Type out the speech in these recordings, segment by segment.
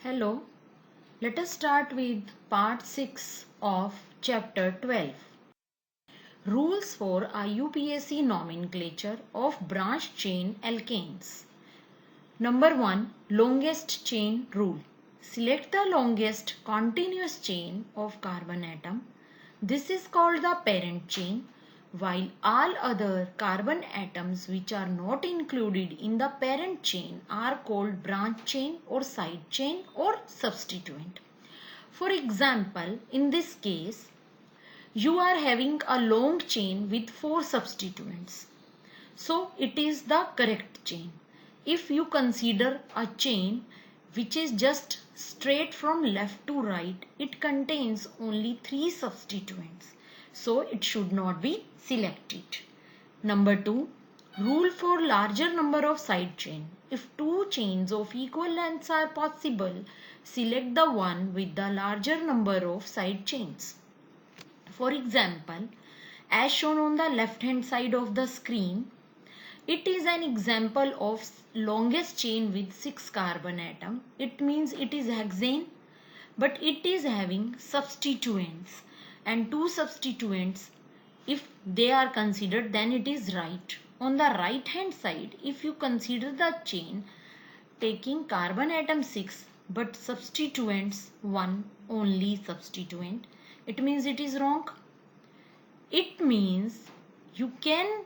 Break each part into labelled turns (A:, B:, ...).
A: Hello, let us start with part 6 of chapter 12. Rules for IUPAC nomenclature of branched chain alkanes. Number 1. Longest chain rule. Select the longest continuous chain of carbon atom. This is called the parent chain, while all other carbon atoms which are not included in the parent chain are called branch chain or side chain or substituent. For example, in this case, you are having a long chain with 4 substituents. So it is the correct chain. If you consider a chain which is just straight from left to right, it contains only 3 substituents. So it should not be selected. Number 2. Rule for larger number of side chain. If 2 chains of equal lengths are possible, select the one with the larger number of side chains. For example, as shown on the left hand side of the screen, it is an example of longest chain with 6 carbon atom. It means it is hexane, but it is having substituents, and 2 substituents, if they are considered, then it is right. On the right hand side, if you consider the chain taking carbon atom 6 but substituents 1 only substituent, it means it is wrong. It means you can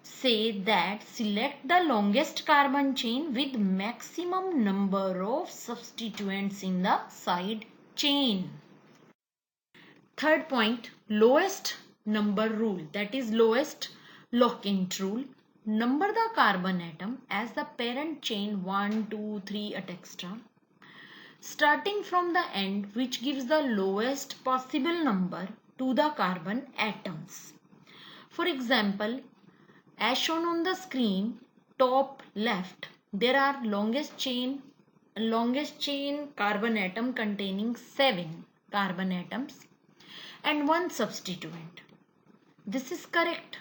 A: say that select the longest carbon chain with maximum number of substituents in the side chain. Third point, lowest number rule, that is lowest Locant rule. Number the carbon atom as the parent chain 1, 2, 3, etc. starting from the end, which gives the lowest possible number to the carbon atoms. For example, as shown on the screen, top left, there are longest chain carbon atom containing 7 carbon atoms and 1 substituent. This is correct.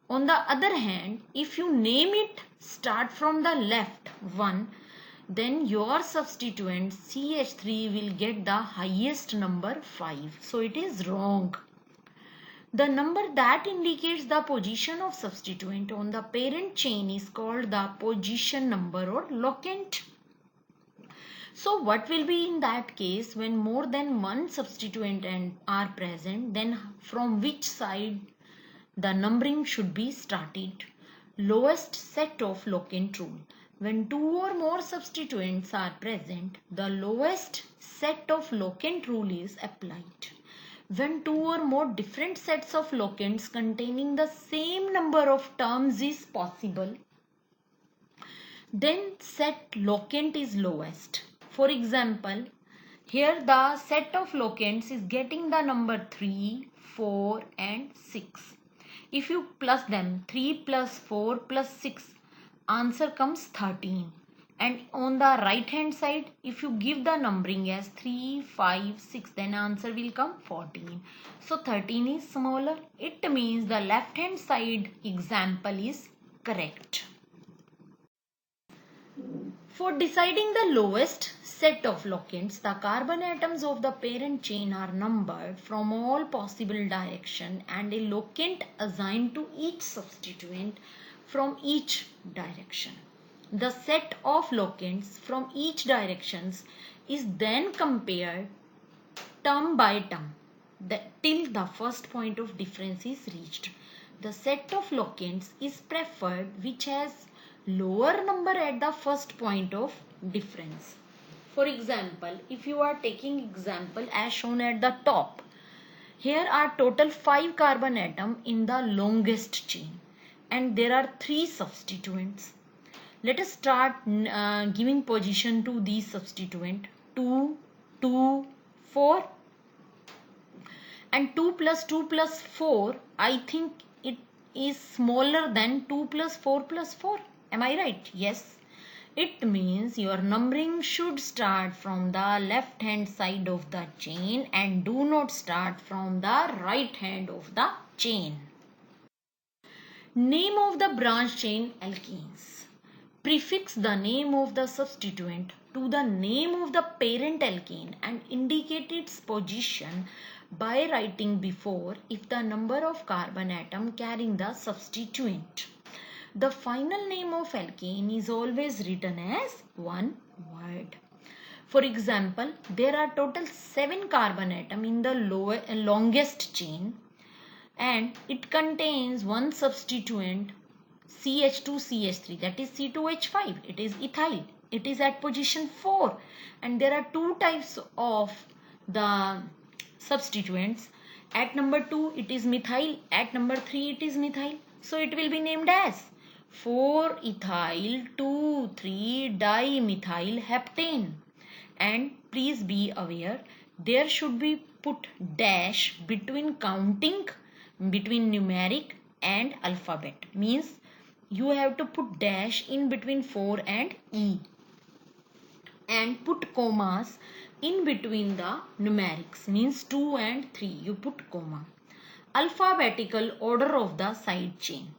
A: On the other hand, if you name it start from the left 1, then your substituent CH3 will get the highest number 5. So it is wrong. The number that indicates the position of substituent on the parent chain is called the position number or locant. So what will be in that case when more than one substituent are present? Then from which side the numbering should be started? Lowest set of locant rule. When 2 or more substituents are present, the lowest set of locant rule is applied. When 2 or more different sets of locants containing the same number of terms is possible, then set locant is lowest. For example, here the set of locants is getting the number 3, 4 and 6. If you plus them, 3 plus 4 plus 6, answer comes 13. And on the right hand side, if you give the numbering as 3, 5, 6, then answer will come 14. So 13 is smaller. It means the left hand side example is correct. For deciding the lowest set of locants, the carbon atoms of the parent chain are numbered from all possible direction and a locant assigned to each substituent from each direction. The set of locants from each directions is then compared term by term till the first point of difference is reached. The set of locants is preferred which has lower number at the first point of difference. For example, if you are taking example as shown at the top, here are total 5 carbon atom in the longest chain and there are 3 substituents. Let us start giving position to these substituent 2, 2, 4 and 2 plus 4, I think it is smaller than 2 plus 4 plus 4. Am I right? Yes. It means your numbering should start from the left hand side of the chain and do not start from the right hand of the chain. Name of the branch chain alkenes. prefix the name of the substituent to the name of the parent alkane and indicate its position by writing before if the number of carbon atom carrying the substituent. The final name of alkane is always written as one word. For example, there are total 7 carbon atom in the longest chain and it contains one substituent CH2CH3, that is C2H5. It is ethyl. It is at position 4 and there are two types of the substituents. At number 2 it is methyl, at number 3 it is methyl. So it will be named as 4-ethyl 2,3-dimethyl heptane. And please be aware, there should be put dash between counting, between numeric and alphabet. Means you have to put dash in between 4 and E and put commas in between the numerics, means 2 and 3 you put comma. Alphabetical order of the side chain.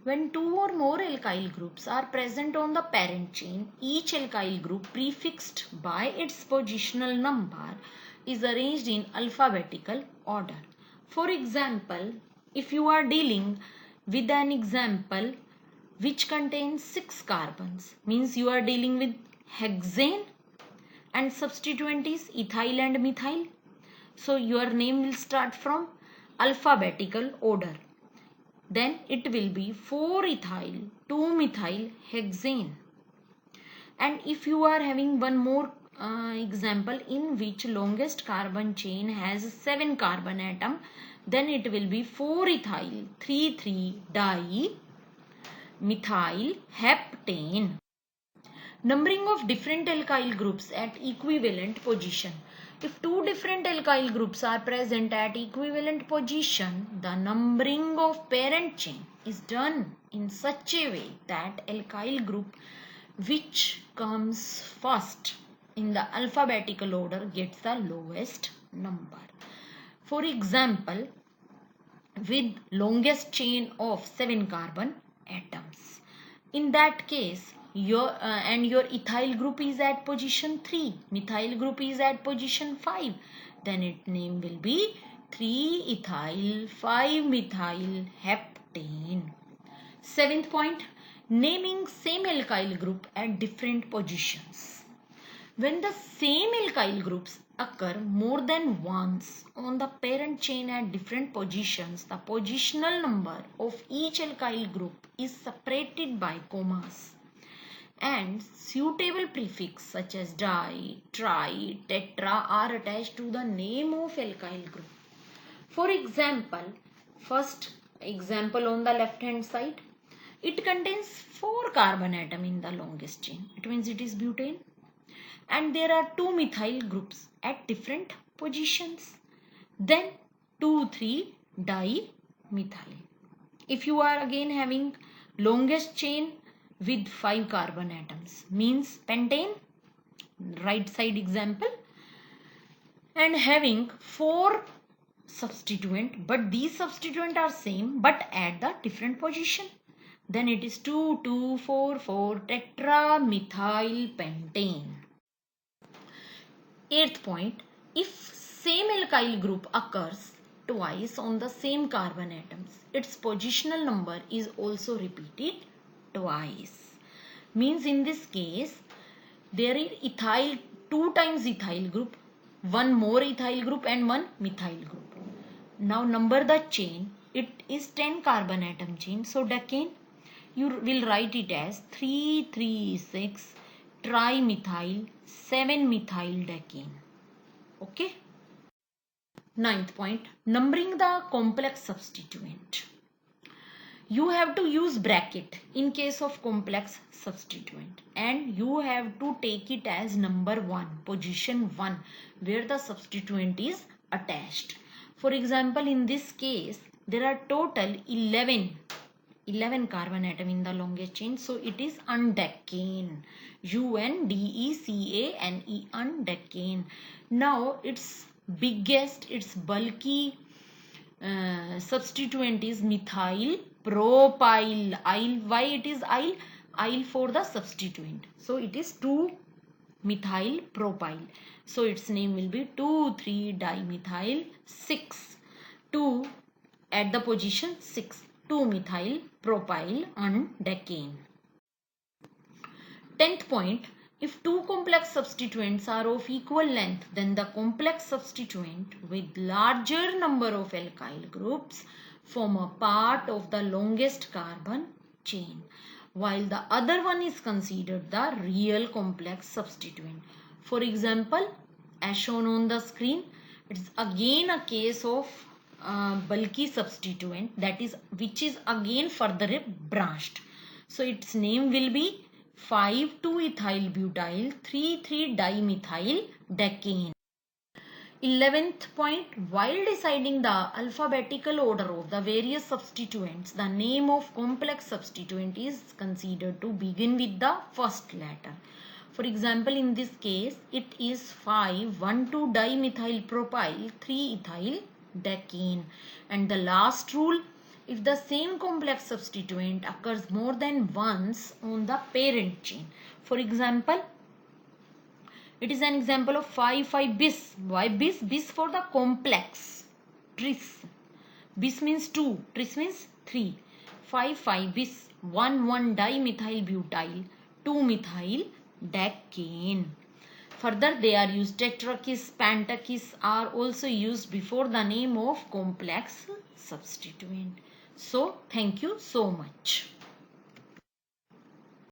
A: When two or more alkyl groups are present on the parent chain, each alkyl group prefixed by its positional number is arranged in alphabetical order. For example, if you are dealing with an example which contains 6 carbons, means you are dealing with hexane and substituent is ethyl and methyl. So your name will start from alphabetical order. Then it will be 4-ethyl 2-methyl hexane. And if you are having one more example in which longest carbon chain has 7 carbon atom, then it will be 4-ethyl 3,3-dimethyl heptane. Numbering of different alkyl groups at equivalent position. If two different alkyl groups are present at equivalent position, the numbering of parent chain is done in such a way that alkyl group which comes first in the alphabetical order gets the lowest number. For example, with longest chain of 7 carbon atoms. In that case, your ethyl group is at position 3, methyl group is at position 5, then its name will be 3-ethyl 5-methyl heptane. 7th point, naming same alkyl group at different positions. When the same alkyl groups occur more than once on the parent chain at different positions, the positional number of each alkyl group is separated by commas and suitable prefix such as di, tri, tetra are attached to the name of alkyl group. For example, first example on the left hand side, it contains 4 carbon atom in the longest chain. It means it is butane. And there are 2 methyl groups at different positions. Then 2,3-dimethyl. If you are again having longest chain with 5 carbon atoms, means pentane, right side example, and having 4 substituent, but these substituent are same but at the different position, then it is 2,2,4,4 tetramethyl pentane. 8th point, if same alkyl group occurs twice on the same carbon atoms, its positional number is also repeated twice. Means in this case, there is ethyl, 2 times ethyl group, 1 more ethyl group and 1 methyl group. Now number the chain, it is 10 carbon atom chain, so decane, you will write it as 3,3,6 trimethyl 7-methyl decane. Okay. 9th point, numbering the complex substituent. You have to use bracket in case of complex substituent and you have to take it as number 1, position 1, where the substituent is attached. For example, in this case, there are total 11 carbon atom in the longest chain, so it is undecane, UNDECANE, undecane. Now its biggest, its bulky substituent is methyl propyl. Why it is yl? "il" for the substituent. So it is 2-methyl propyl. So its name will be 2,3-dimethyl 6. 2 at the position 6. 2-methyl propyl undecane. 10th point. If two complex substituents are of equal length, then the complex substituent with larger number of alkyl groups form a part of the longest carbon chain, while the other one is considered the real complex substituent. For example, as shown on the screen, it is again a case of bulky substituent, that is, which is again further branched. So its name will be 5,2-ethyl-butyl 3,3-dimethyl decane. 11th point. While deciding the alphabetical order of the various substituents, the name of complex substituent is considered to begin with the first letter. For example, in this case, it is 5,1,2-dimethyl propyl 3-ethyl decane. And the last rule, if the same complex substituent occurs more than once on the parent chain. For example, it is an example of 5,5-bis. Why bis? Bis for the complex. Tris. Bis means 2. Tris means 3. 5,5-bis. 1,1-dimethyl-butyl 2-methyl decane. Further, they are used. Tetrakis, pentakis are also used before the name of complex substituent. So, thank you so much.